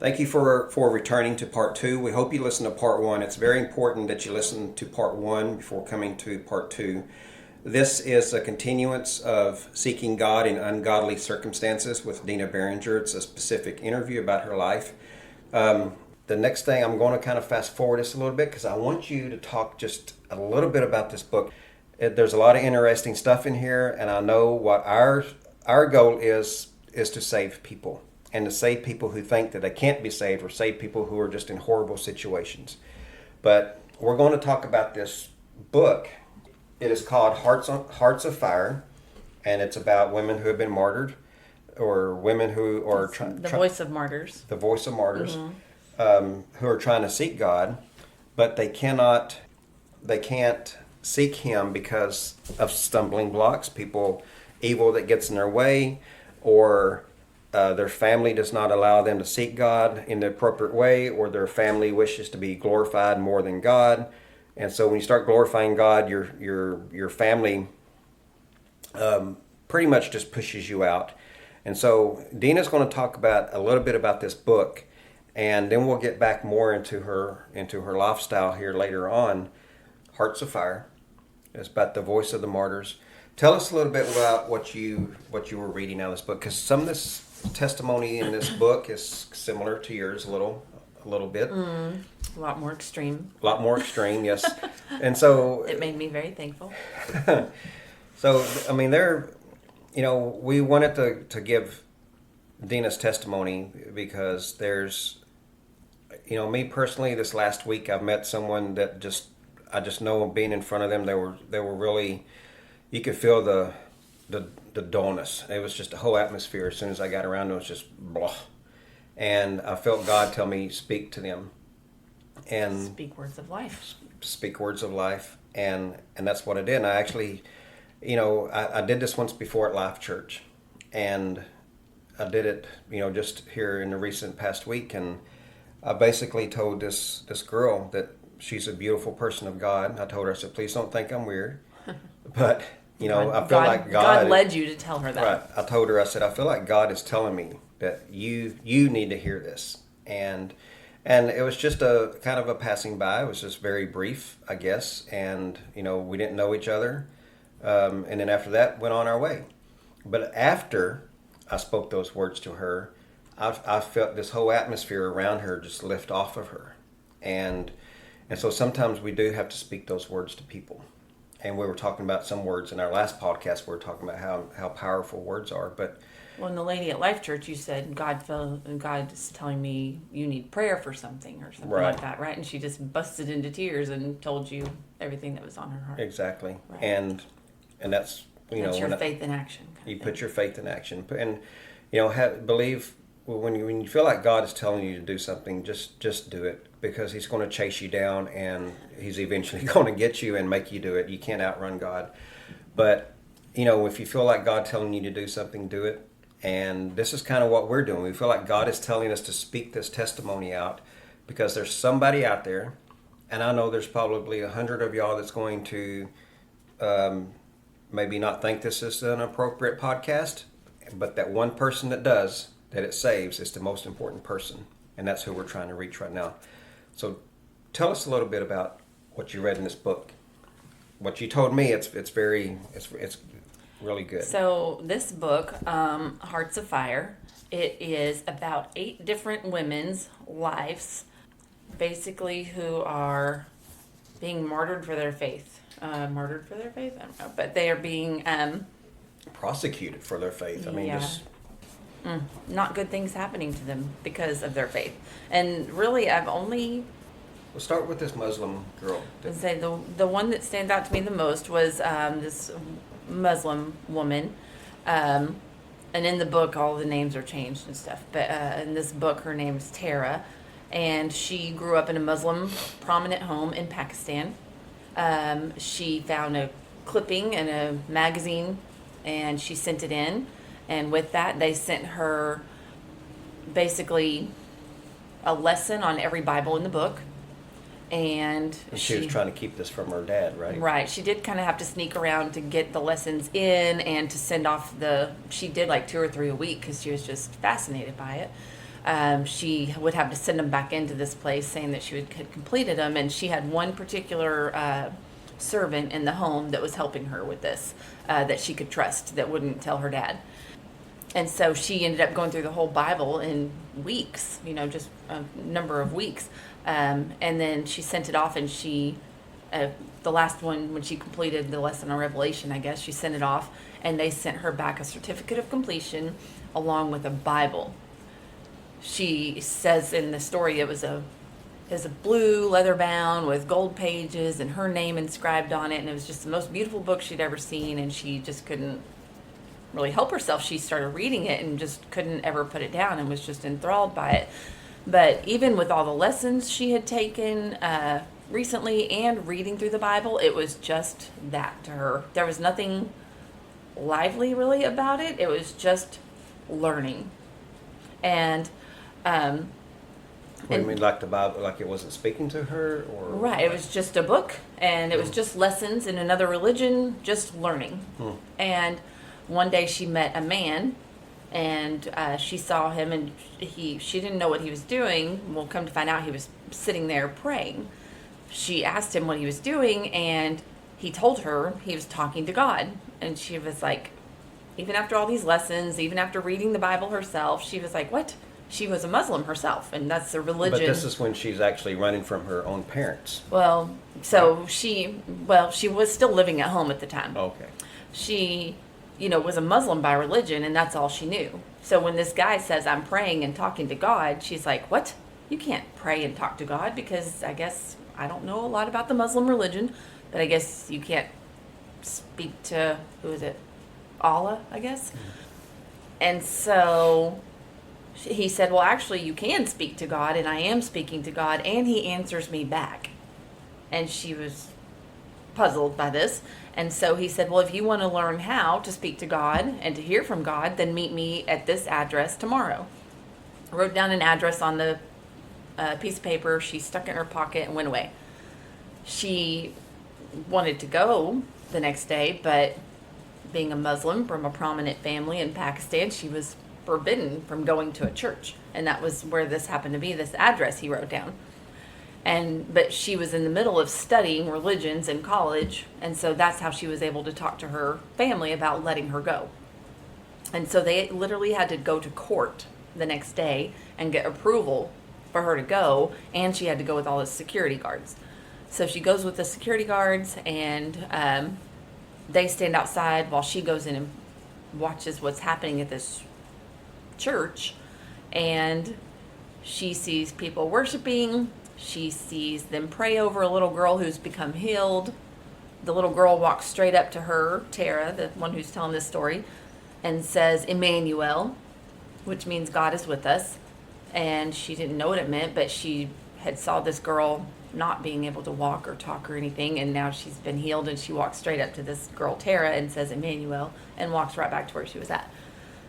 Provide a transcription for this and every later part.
Thank you for returning to part 2. We hope you listen to part 1. It's very important that you listen to part 1 before coming to part 2. This is a continuance of Seeking God in Ungodly Circumstances with Dena Behringer. It's a specific interview about her life. The next thing, I'm going to kind of fast forward this a little bit because I want you to talk just a little bit about this book. There's a lot of interesting stuff in here, and I know what our goal is to save people, and to save people who think that they can't be saved, or save people who are just in horrible situations. But we're going to talk about this book. It is called Hearts of Fire, and it's about women who have been martyred, or women who are the voice of martyrs. The voice of martyrs, who are trying to seek God, but they can't seek Him because of stumbling blocks, evil that gets in their way, or their family does not allow them to seek God in the appropriate way, or their family wishes to be glorified more than God. And so when you start glorifying God, your family pretty much just pushes you out. And so Dena's going to talk a little bit about this book, and then we'll get back more into her lifestyle here later on. Hearts of Fire. It's about the voice of the martyrs. Tell us a little bit about what you were reading out of this book, because some of this testimony in this book is similar to yours a little bit. A lot more extreme. A lot more extreme, yes. And so it made me very thankful. So, I mean, we wanted to give Dena's testimony because there's, me personally, this last week I've met someone that I just know, being in front of them, they were really, you could feel the dullness. It was just a whole atmosphere. As soon as I got around, it was just blah. And I felt God tell me, speak to them. And speak words of life. Speak words of life. And that's what I did. And I actually, I did this once before at Life Church. And I did it, just here in the recent past week. And I basically told this girl that she's a beautiful person of God. I told her, I said, please don't think I'm weird. But, I feel like God led you to tell her that. Right. I told her, I said, I feel like God is telling me that you need to hear this. And it was just a kind of a passing by. It was just very brief, I guess. And, we didn't know each other. And then after that, went on our way. But after I spoke those words to her, I felt this whole atmosphere around her just lift off of her. And so sometimes we do have to speak those words to people. And we were talking about some words in our last podcast. We were talking about how powerful words are. But when the lady at Life Church, you said God is telling me you need prayer for something or something like that, right? And she just busted into tears and told you everything that was on her heart. Exactly. Right. And that's that's your faith in action. You put your faith in action, and believe. Well, when you feel like God is telling you to do something, just do it, because He's going to chase you down, and He's eventually going to get you and make you do it. You can't outrun God. But, if you feel like God telling you to do something, do it. And this is kind of what we're doing. We feel like God is telling us to speak this testimony out, because there's somebody out there, and I know there's probably 100 of y'all that's going to maybe not think this is an appropriate podcast, but that one person that does, that it saves, is the most important person, and that's who we're trying to reach right now. So tell us a little bit about what you read in this book. What you told me, it's really good. So this book, Hearts of Fire, it is about 8 different women's lives, basically, who are being martyred for their faith. Martyred for their faith? I don't know, but they are being prosecuted for their faith. I mean, just not good things happening to them because of their faith. And really, we'll start with this Muslim girl. I'd say the one that stands out to me the most was this Muslim woman. And in the book, all the names are changed and stuff. But in this book, her name is Tara. And she grew up in a Muslim prominent home in Pakistan. She found a clipping in a magazine, and she sent it in. And with that, they sent her basically a lesson on every Bible in the book. And she was trying to keep this from her dad, right? Right. She did kind of have to sneak around to get the lessons in and to send off she did like 2 or 3 a week because she was just fascinated by it. she would have to send them back into this place saying that she had completed them. And she had one particular servant in the home that was helping her with this, that she could trust, that wouldn't tell her dad. And so she ended up going through the whole Bible in weeks, just a number of weeks. And then she sent it off, and the last one, when she completed the lesson on Revelation, I guess, she sent it off, and they sent her back a certificate of completion along with a Bible. She says in the story it was a blue leather bound with gold pages and her name inscribed on it, and it was just the most beautiful book she'd ever seen, and she just couldn't really help herself. She started reading it and just couldn't ever put it down and was just enthralled by it. But even with all the lessons she had taken recently and reading through the Bible, it was just that to her. There was nothing lively really about it. It was just learning. And what do you mean, like the Bible, like it wasn't speaking to her? Or right, it was just a book, and it was just lessons in another religion, just learning. And one day she met a man, and she saw him, and she didn't know what he was doing. Well, come to find out, he was sitting there praying. She asked him what he was doing, and he told her he was talking to God. And she was like, even after all these lessons, even after reading the Bible herself, she was like, what? She was a Muslim herself, and that's the religion. But this is when she's actually running from her own parents. Well, so she was still living at home at the time. Okay. She, was a Muslim by religion, and that's all she knew. So when this guy says, I'm praying and talking to God, she's like, what? You can't pray and talk to God, because I guess I don't know a lot about the Muslim religion, but I guess you can't speak to, who is it? Allah, I guess. And so he said, well, actually, you can speak to God, and I am speaking to God, and he answers me back. And she was puzzled by this. And so he said, well, if you want to learn how to speak to God and to hear from God, then meet me at this address tomorrow. I wrote down an address on the piece of paper. She stuck it in her pocket and went away. She wanted to go the next day, but being a Muslim from a prominent family in Pakistan, she was forbidden from going to a church. And that was where this happened to be, this address he wrote down. But she was in the middle of studying religions in college, and so that's how she was able to talk to her family about letting her go. And so they literally had to go to court the next day and get approval for her to go, and she had to go with all the security guards. So she goes with the security guards, and they stand outside while she goes in and watches what's happening at this church, and she sees people worshiping. She sees them pray over a little girl who's become healed. The little girl walks straight up to her, Tara, the one who's telling this story, and says, Emmanuel, which means God is with us. And she didn't know what it meant, but she had saw this girl not being able to walk or talk or anything, and now she's been healed, and she walks straight up to this girl, Tara, and says, Emmanuel, and walks right back to where she was at.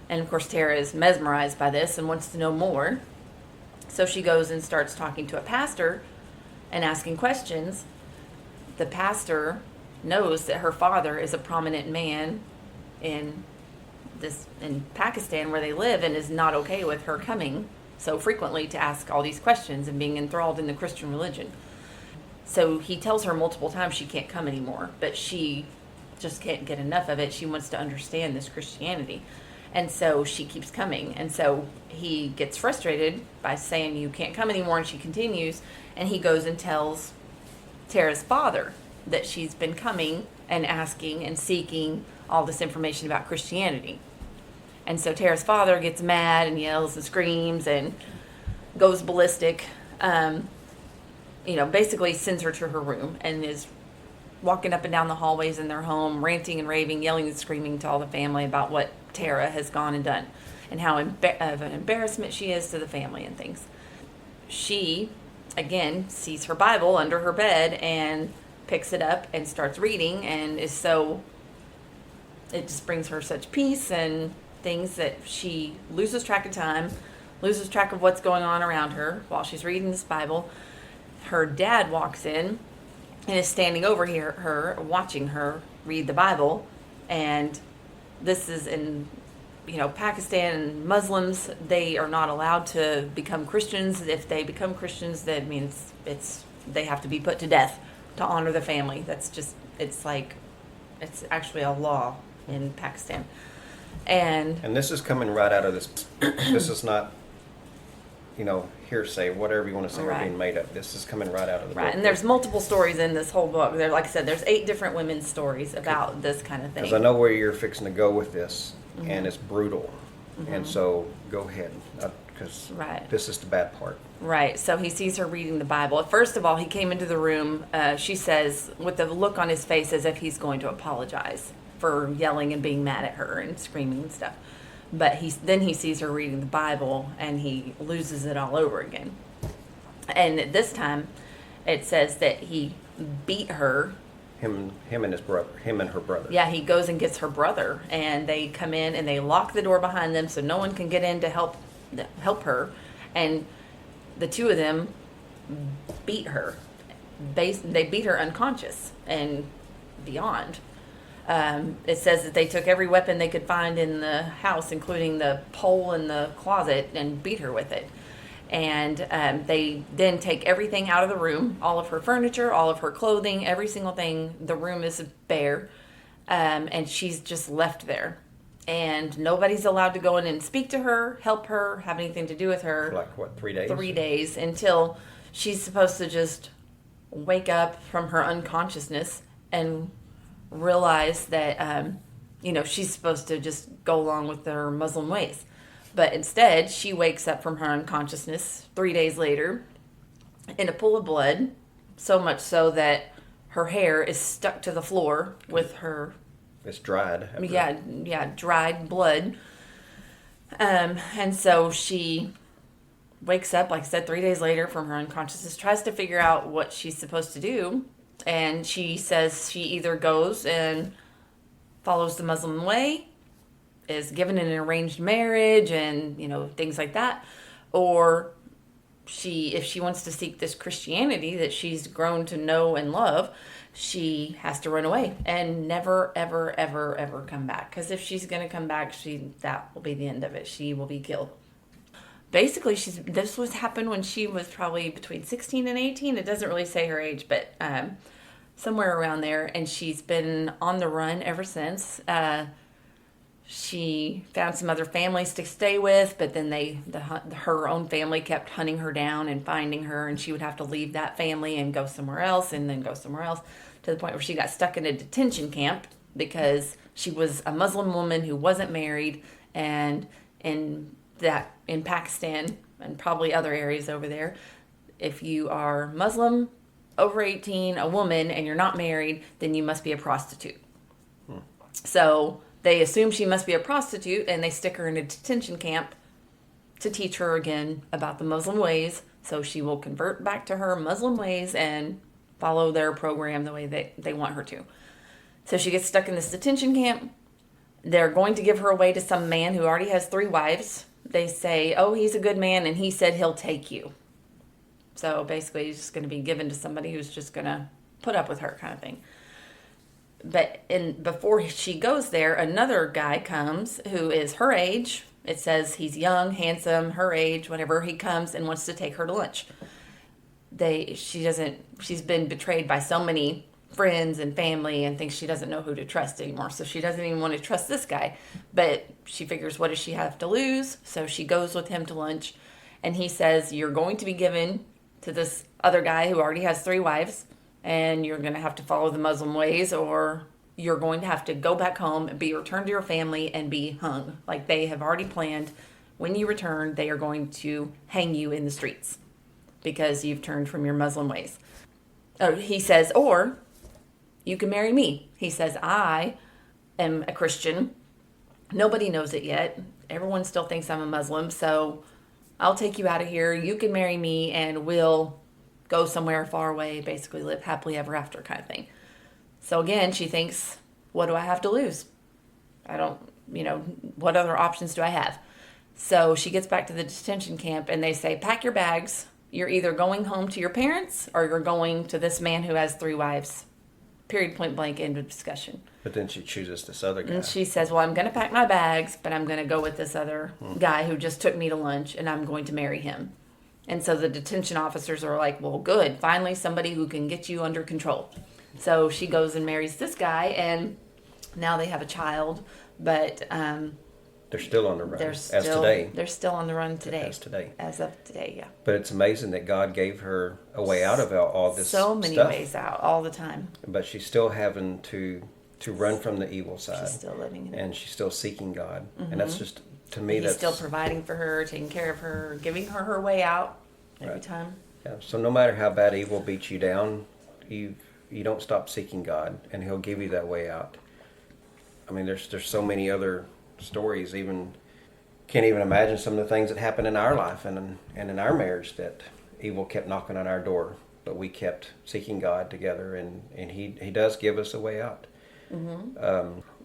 And, of course, Tara is mesmerized by this and wants to know more. So she goes and starts talking to a pastor and asking questions. The pastor knows that her father is a prominent man in Pakistan where they live, and is not okay with her coming so frequently to ask all these questions and being enthralled in the Christian religion. So he tells her multiple times she can't come anymore, but she just can't get enough of it. She wants to understand this Christianity. And so she keeps coming. And so he gets frustrated by saying, you can't come anymore. And she continues. And he goes and tells Tara's father that she's been coming and asking and seeking all this information about Christianity. And so Tara's father gets mad and yells and screams and goes ballistic. Basically sends her to her room and is walking up and down the hallways in their home, ranting and raving, yelling and screaming to all the family about what Tara has gone and done and how of an embarrassment she is to the family and things. She, again, sees her Bible under her bed and picks it up and starts reading, and it just brings her such peace and things that she loses track of time, loses track of what's going on around her while she's reading this Bible. Her dad walks in and is standing over her, watching her read the Bible, and this is in Pakistan Muslims, they are not allowed to become Christians. If they become Christians, that means they have to be put to death to honor the family. That's just, it's actually a law in Pakistan. And this is coming right out of this. This is not, hearsay, whatever you want to say, or Right. being made up. This is coming right out of the book. Right, and there's multiple stories in this whole book. There, like I said, there's 8 different women's stories about this kind of thing. Because I know where you're fixing to go with this, and it's brutal. And so go ahead, because Right. this is the bad part. Right, so he sees her reading the Bible. First of all, he came into the room, she says, with the look on his face as if he's going to apologize for yelling and being mad at her and screaming and stuff. But then he sees her reading the Bible, and he loses it all over again. And this time, it says that he beat her. Him and her brother. Yeah, he goes and gets her brother, and they come in and they lock the door behind them so no one can get in to help her. And the two of them beat her. They beat her unconscious and beyond. It says that they took every weapon they could find in the house, including the pole in the closet, and beat her with it. And they then take everything out of the room, all of her furniture, all of her clothing, every single thing. The room is bare, and she's just left there. And nobody's allowed to go in and speak to her, help her, have anything to do with her. For like, what, 3 days? 3 days, until she's supposed to just wake up from her unconsciousness and realize that, she's supposed to just go along with her Muslim ways. But instead, she wakes up from her unconsciousness 3 days later in a pool of blood, so much so that her hair is stuck to the floor with her... It's dried. Yeah, dried blood. And so she wakes up, like I said, 3 days later from her unconsciousness, tries to figure out what she's supposed to do. And she says she either goes and follows the Muslim way, is given an arranged marriage and, things like that. Or if she wants to seek this Christianity that she's grown to know and love, she has to run away and never, ever, ever, ever come back. Because if she's going to come back, that will be the end of it. She will be killed. Basically, this was happened when she was probably between 16 and 18. It doesn't really say her age, but somewhere around there. And she's been on the run ever since. She found some other families to stay with, but then her own family kept hunting her down and finding her, and she would have to leave that family and go somewhere else, and then go somewhere else, to the point where she got stuck in a detention camp because she was a Muslim woman who wasn't married. And in Pakistan and probably other areas over there, if you are Muslim, over 18, a woman, and you're not married, then you must be a prostitute. So they assume she must be a prostitute, and they stick her in a detention camp to teach her again about the Muslim ways, so she will convert back to her Muslim ways and follow their program the way they want her to. So she gets stuck in this detention camp. They're going to give her away to some man who already has 3 wives. They say, oh, he's a good man, and he said he'll take you. So basically, he's just going to be given to somebody who's just going to put up with her, kind of thing. But before she goes there, another guy comes who is her age. It says he's young, handsome, her age, whatever. He comes and wants to take her to lunch. She's been betrayed by so many friends and family and thinks she doesn't know who to trust anymore. So she doesn't even want to trust this guy. But she figures, what does she have to lose? So she goes with him to lunch. And he says, you're going to be given to this other guy who already has 3 wives. And you're going to have to follow the Muslim ways, or you're going to have to go back home and be returned to your family and be hung. Like they have already planned. When you return, they are going to hang you in the streets because you've turned from your Muslim ways. He says, or you can marry me. He says, I am a Christian. Nobody knows it yet. Everyone still thinks I'm a Muslim. So I'll take you out of here. You can marry me and we'll go somewhere far away, basically live happily ever after kind of thing. So again, she thinks, what do I have to lose? I don't, what other options do I have? So she gets back to the detention camp and they say, pack your bags. You're either going home to your parents or you're going to this man who has 3 wives Period, point blank, end of discussion. But then she chooses this other guy. And she says, well, I'm going to pack my bags, but I'm going to go with this other guy who just took me to lunch, and I'm going to marry him. And so the detention officers are like, well, good. Finally, somebody who can get you under control. So she goes and marries this guy, and now they have a child. But they're still on the run as today. They're still on the run today. As of today, yeah. But it's amazing that God gave her a way out of all this stuff. So many ways out all the time. But she's still having to run from the evil side. She's still living in it. And she's still seeking God. And that's just, to me, He's still providing for her, taking care of her, giving her way out every time. Yeah. So no matter how bad evil beats you down, you don't stop seeking God, and He'll give you that way out. I mean, there's so many other stories. Can't even imagine some of the things that happened in our life and in our marriage, that evil kept knocking on our door, but we kept seeking God together, and He does give us a way out.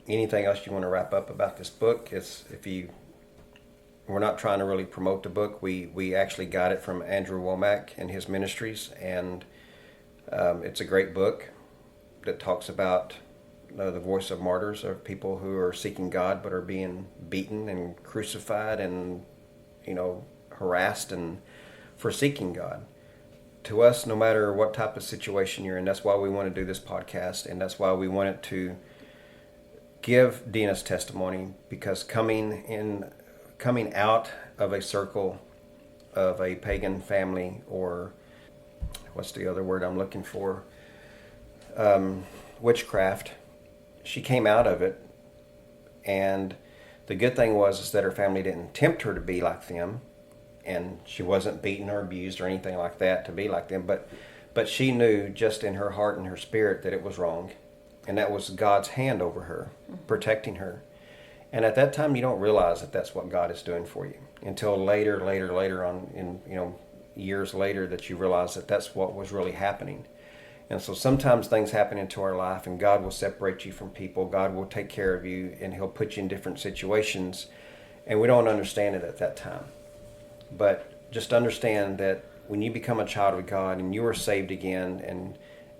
Anything else you want to wrap up about this book? We're not trying to really promote the book. We actually got it from Andrew Womack and his ministries, and it's a great book that talks about the voice of martyrs, of people who are seeking God but are being beaten and crucified and harassed and for seeking God. To us, no matter what type of situation you're in, that's why we want to do this podcast, and that's why we wanted to give Dena's testimony, because coming out of a circle of a pagan family, or what's the other word I'm looking for? Witchcraft. She came out of it, and the good thing was that her family didn't tempt her to be like them, and she wasn't beaten or abused or anything like that to be like them, but she knew just in her heart and her spirit that it was wrong, and that was God's hand over her, protecting her. And at that time, you don't realize that that's what God is doing for you until later on, in years later, that you realize that that's what was really happening. And so sometimes things happen into our life, and God will separate you from people. God will take care of you, and He'll put you in different situations, and we don't understand it at that time. But just understand that when you become a child of God and you are saved again,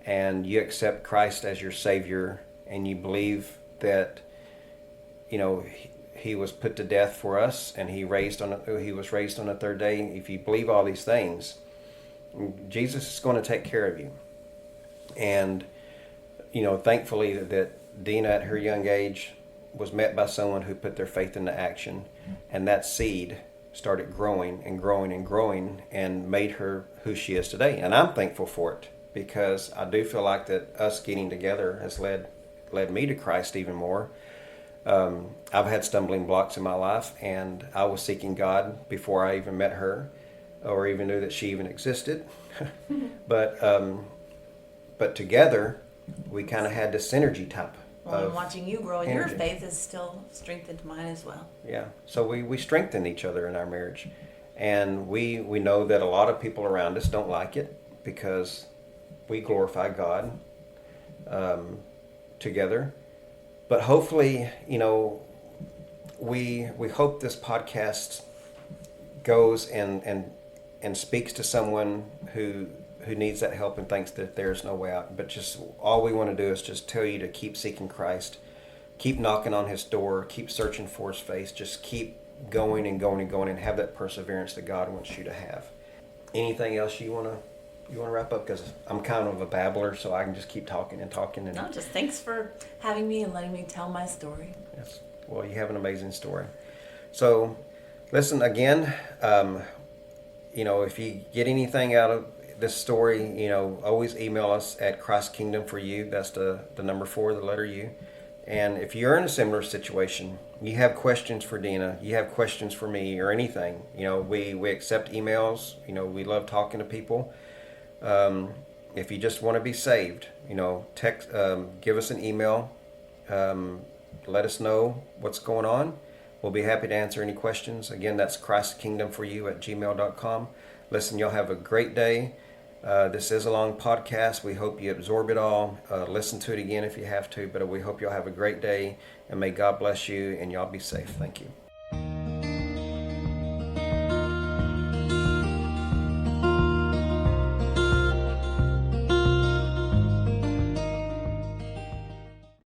and you accept Christ as your Savior, and you believe that He was put to death for us, and He was raised on the third day. If you believe all these things, Jesus is going to take care of you. And thankfully that Dena at her young age was met by someone who put their faith into action, and that seed started growing and growing and growing and made her who she is today. And I'm thankful for it, because I do feel like that us getting together has led me to Christ even more. I've had stumbling blocks in my life, and I was seeking God before I even met her or even knew that she even existed. But together, we kind of had this synergy type. Well, and watching you grow in your faith has still strengthened mine as well. Yeah, so we strengthen each other in our marriage. And we know that a lot of people around us don't like it, because we glorify God together. But hopefully, we hope this podcast goes and speaks to someone who needs that help and thinks that there's no way out. But just all we want to do is just tell you to keep seeking Christ, keep knocking on His door, keep searching for His face, just keep going and going and going, and have that perseverance that God wants you to have. Anything else you want to wrap up? Because I'm kind of a babbler, so I can just keep talking and talking. And no, just thanks for having me and letting me tell my story. Yes. Well, you have an amazing story. So, listen again. If you get anything out of this story, always email us at Christ Kingdom for You. That's the number 4, the letter U. And if you're in a similar situation, you have questions for Dena, you have questions for me, or anything, we accept emails. We love talking to people. If you just want to be saved, text, give us an email, let us know what's going on. We'll be happy to answer any questions. Again, that's christkingdomforyou@gmail.com. Listen, y'all have a great day. This is a long podcast. We hope you absorb it all. Listen to it again if you have to, but we hope y'all have a great day, and may God bless you, and y'all be safe. Thank you.